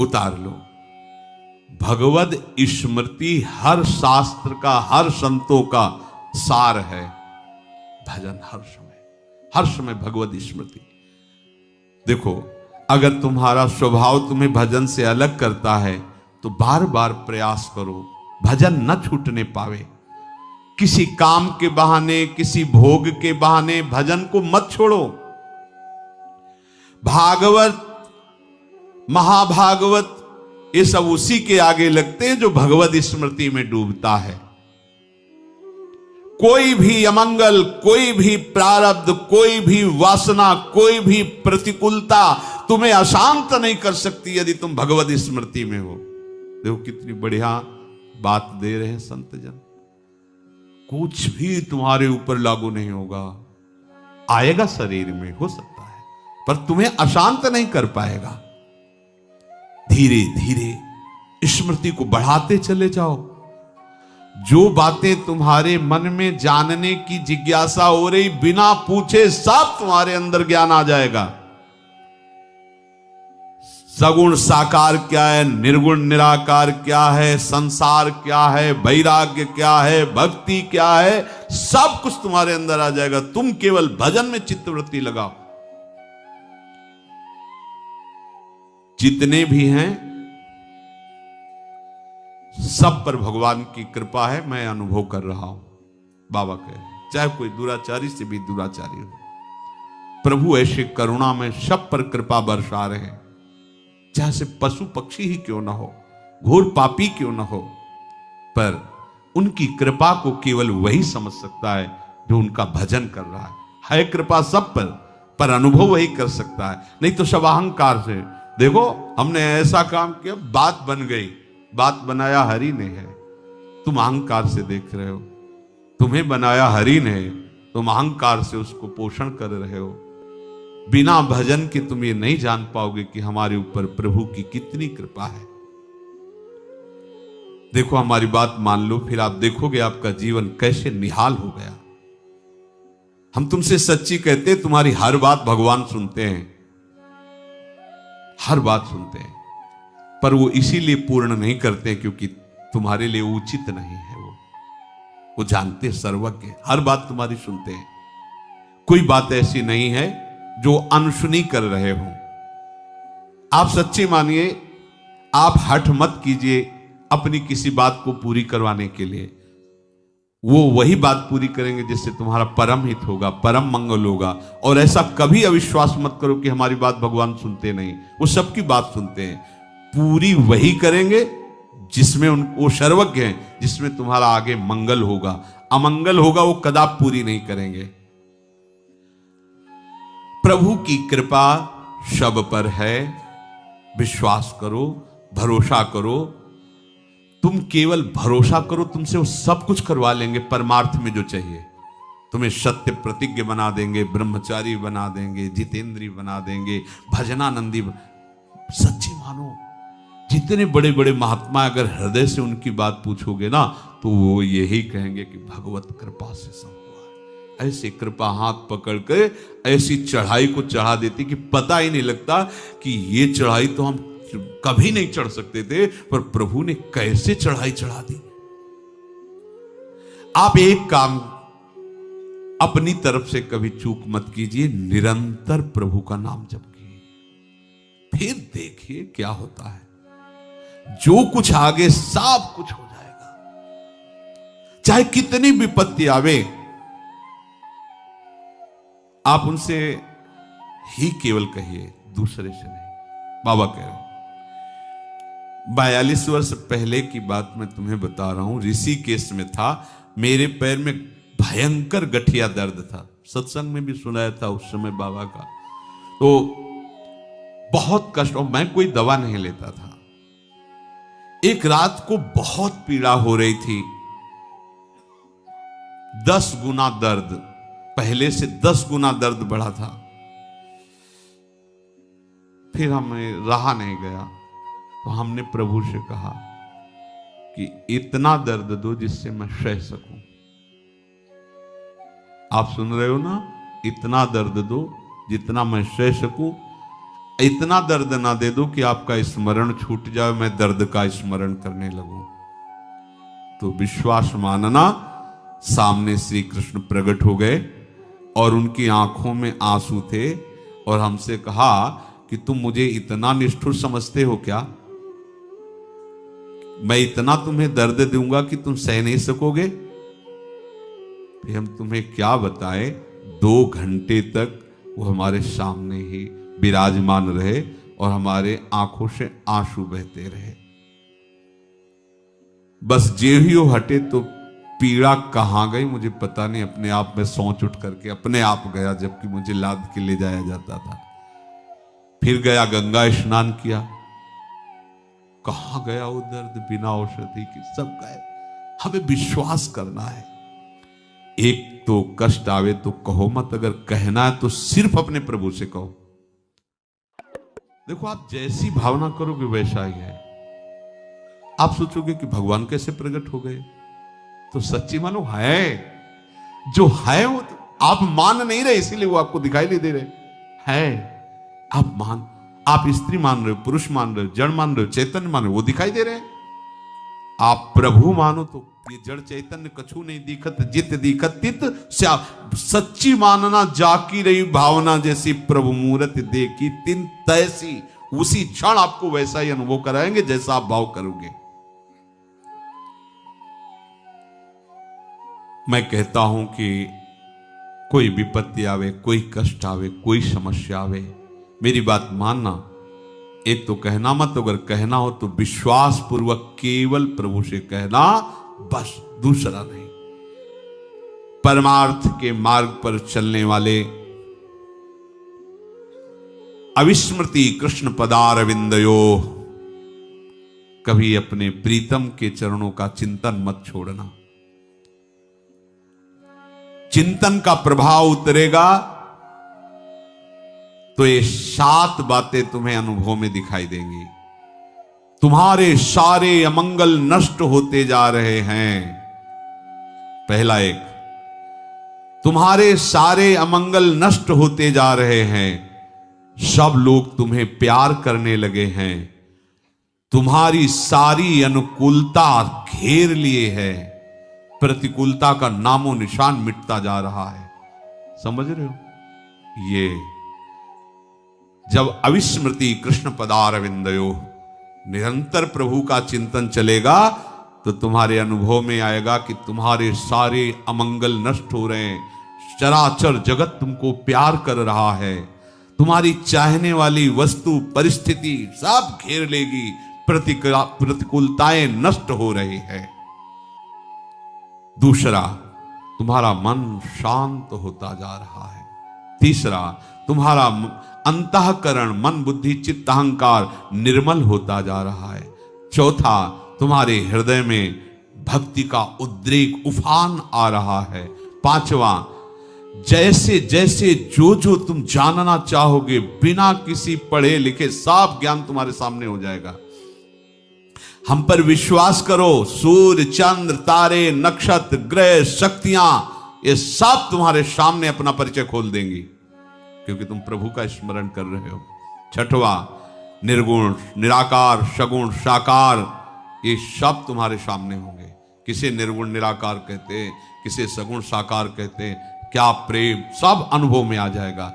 उतार लो। भगवद स्मृति हर शास्त्र का, हर संतों का सार है। भजन हर समय भगवद स्मृति। देखो, अगर तुम्हारा स्वभाव तुम्हें भजन से अलग करता है तो बार बार प्रयास करो, भजन न छूटने पावे। किसी काम के बहाने, किसी भोग के बहाने भजन को मत छोड़ो। भागवत, महाभागवत, ये सब उसी के आगे लगते हैं जो भगवत स्मृति में डूबता है। कोई भी अमंगल, कोई भी प्रारब्ध, कोई भी वासना, कोई भी प्रतिकूलता तुम्हें अशांत नहीं कर सकती यदि तुम भगवत स्मृति में हो। देखो कितनी बढ़िया बात दे रहे हैं संत जन। कुछ भी तुम्हारे ऊपर लागू नहीं होगा, आएगा शरीर में हो सकता है, पर तुम्हें अशांत नहीं कर पाएगा। धीरे धीरे स्मृति को बढ़ाते चले जाओ। जो बातें तुम्हारे मन में जानने की जिज्ञासा हो रही, बिना पूछे सब तुम्हारे अंदर ज्ञान आ जाएगा। सगुण साकार क्या है, निर्गुण निराकार क्या है, संसार क्या है, वैराग्य क्या है, भक्ति क्या है, सब कुछ तुम्हारे अंदर आ जाएगा। तुम केवल भजन में चित्तवृत्ति लगाओ। जितने भी हैं सब पर भगवान की कृपा है, मैं अनुभव कर रहा हूं। बाबा कहे, चाहे कोई दुराचारी से भी दुराचारी हो, प्रभु ऐसे करुणा में सब पर कृपा बरसा रहे हैं। चाहे से पशु पक्षी ही क्यों ना हो, घोर पापी क्यों ना हो, पर उनकी कृपा को केवल वही समझ सकता है जो उनका भजन कर रहा है कृपा सब पर अनुभव वही कर सकता है, नहीं तो सब अहंकार से। देखो, हमने ऐसा काम किया, बात बन गई, बात बनाया हरि ने है, तुम अहंकार से देख रहे हो। तुम्हें बनाया हरि ने, तुम अहंकार से उसको पोषण कर रहे हो। बिना भजन के तुम ये नहीं जान पाओगे कि हमारे ऊपर प्रभु की कितनी कृपा है। देखो, हमारी बात मान लो, फिर आप देखोगे आपका जीवन कैसे निहाल हो गया। हम तुमसे सच्ची कहते, तुम्हारी हर बात भगवान सुनते हैं, हर बात सुनते हैं, पर वो इसीलिए पूर्ण नहीं करते क्योंकि तुम्हारे लिए उचित नहीं है। वो जानते, सर्वज्ञ, हर बात तुम्हारी सुनते हैं। कोई बात ऐसी नहीं है जो अनसुनी कर रहे हो। आप सच्ची मानिए, आप हठ मत कीजिए अपनी किसी बात को पूरी करवाने के लिए। वो वही बात पूरी करेंगे जिससे तुम्हारा परम हित होगा, परम मंगल होगा। और ऐसा कभी अविश्वास मत करो कि हमारी बात भगवान सुनते नहीं, वो सबकी बात सुनते हैं। पूरी वही करेंगे जिसमें वो सर्वज्ञ हैं, जिसमें तुम्हारा आगे मंगल होगा। अमंगल होगा वो कदापि पूरी नहीं करेंगे। प्रभु की कृपा सब पर है, विश्वास करो, भरोसा करो। तुम केवल भरोसा करो, तुमसे वो सब कुछ करवा लेंगे परमार्थ में जो चाहिए। तुम्हें सत्य प्रतिज्ञ बना देंगे, ब्रह्मचारी बना देंगे, जितेंद्री बना देंगे, भजनानंदी सच्ची मानो। जितने बड़े बड़े महात्मा, अगर हृदय से उनकी बात पूछोगे ना, तो वो यही कहेंगे कि भगवत कृपा से सब हुआ है। ऐसी कृपा हाथ पकड़ के ऐसी चढ़ाई को चढ़ा देती कि पता ही नहीं लगता कि ये चढ़ाई तो हम कभी नहीं चढ़ सकते थे, पर प्रभु ने कैसे चढ़ाई चढ़ा दी। आप एक काम अपनी तरफ से कभी चूक मत कीजिए, निरंतर प्रभु का नाम जपिए, फिर देखिए क्या होता है। जो कुछ आगे सब कुछ हो जाएगा। चाहे कितनी विपत्ति आवे, आप उनसे ही केवल कहिए, दूसरे से नहीं। बाबा कह रहे, 42 वर्ष पहले की बात मैं तुम्हें बता रहा हूं। ऋषिकेश में था, मेरे पैर में भयंकर गठिया दर्द था। सत्संग में भी सुनाया था उस समय बाबा का। तो बहुत कष्ट, और मैं कोई दवा नहीं लेता था। एक रात को बहुत पीड़ा हो रही थी, 10 गुना दर्द, पहले से 10 गुना दर्द बढ़ा था। फिर हमें रहा नहीं गया, तो हमने प्रभु से कहा कि इतना दर्द दो जिससे मैं सह सकूं। आप सुन रहे हो ना, इतना दर्द दो जितना मैं सह सकूं। इतना दर्द ना दे दो कि आपका स्मरण छूट जाए, मैं दर्द का स्मरण करने लगूं। तो विश्वास मानना, सामने श्री कृष्ण प्रकट हो गए और उनकी आंखों में आंसू थे और हमसे कहा कि तुम मुझे इतना निष्ठुर समझते हो क्या? मैं इतना तुम्हें दर्द दूंगा कि तुम सह नहीं सकोगे? फिर हम तुम्हें क्या बताएं, 2 घंटे तक वो हमारे सामने ही विराजमान रहे और हमारे आंखों से आंसू बहते रहे। बस जे ही वो हटे तो पीड़ा कहां गई मुझे पता नहीं, अपने आप में सोच उठ करके अपने आप गया, जबकि मुझे लाद के ले जाया जाता था। फिर गया, गंगा स्नान किया, कहां गया वो दर्द बिना औषधि की, सब गए। हमें विश्वास करना है। एक तो कष्ट आवे तो कहो मत, अगर कहना है तो सिर्फ अपने प्रभु से कहो। देखो, आप जैसी भावना करोगे वैसा ही है। आप सोचोगे कि भगवान कैसे प्रकट हो गए, तो सच्ची मानो है, जो है वो तो आप मान नहीं रहे, इसीलिए वो आपको दिखाई नहीं दे रहे है। आप स्त्री मान रहे हो, पुरुष मान रहे हो, जड़ मान रहे हो, चैतन्य मान रहे हो, वो दिखाई दे रहे हैं। आप प्रभु मानो तो ये जड़ चैतन्य कछु नहीं दिखत, जित दिखत तित सच्ची मानना, जाकी रही भावना, जैसी प्रभु मूर्त देखी तिन तैसी। उसी क्षण आपको वैसा ही अनुभव कराएंगे जैसा आप भाव करोगे। मैं कहता हूं कि कोई विपत्ति आवे, कोई कष्ट आवे, कोई समस्या आवे, मेरी बात मानना। एक तो कहना मत, अगर कहना हो तो विश्वास पूर्वक केवल प्रभु से कहना, बस, दूसरा नहीं। परमार्थ के मार्ग पर चलने वाले अविस्मृति कृष्ण पदारविंदयो, कभी अपने प्रीतम के चरणों का चिंतन मत छोड़ना। चिंतन का प्रभाव उतरेगा तो ये 7 बातें तुम्हें अनुभव में दिखाई देंगी। तुम्हारे सारे अमंगल नष्ट होते जा रहे हैं। पहला एक, तुम्हारे सारे अमंगल नष्ट होते जा रहे हैं। सब लोग तुम्हें प्यार करने लगे हैं। तुम्हारी सारी अनुकूलता घेर लिए है। प्रतिकूलता का नामो निशान मिटता जा रहा है। समझ रहे हो? ये जब अविस्मृति कृष्ण पदारविंदयो, निरंतर प्रभु का चिंतन चलेगा तो तुम्हारे अनुभव में आएगा कि तुम्हारे सारे अमंगल नष्ट हो रहे हैं। चराचर जगत तुमको प्यार कर रहा है। तुम्हारी चाहने वाली वस्तु, परिस्थिति सब घेर लेगी। प्रतिकूलताएं नष्ट हो रही है। दूसरा, तुम्हारा मन शांत होता जा रहा है। तीसरा, तुम्हारा अंतःकरण, मन, बुद्धि, चित्त, अहंकार निर्मल होता जा रहा है। चौथा, तुम्हारे हृदय में भक्ति का उद्रेक, उफान आ रहा है। पांचवा, जैसे जैसे जो जो तुम जानना चाहोगे, बिना किसी पढ़े लिखे सब ज्ञान तुम्हारे सामने हो जाएगा। हम पर विश्वास करो, सूर्य, चंद्र, तारे, नक्षत्र, ग्रह, शक्तियां, ये सब तुम्हारे सामने अपना परिचय खोल देंगी, क्योंकि तुम प्रभु का स्मरण कर रहे हो। छठवा, निर्गुण, निराकार, सगुण, साकार, ये सब तुम्हारे सामने होंगे। किसे निर्गुण निराकार कहते हैं, किसे सगुण साकार कहते हैं, क्या प्रेम, सब अनुभव में आ जाएगा।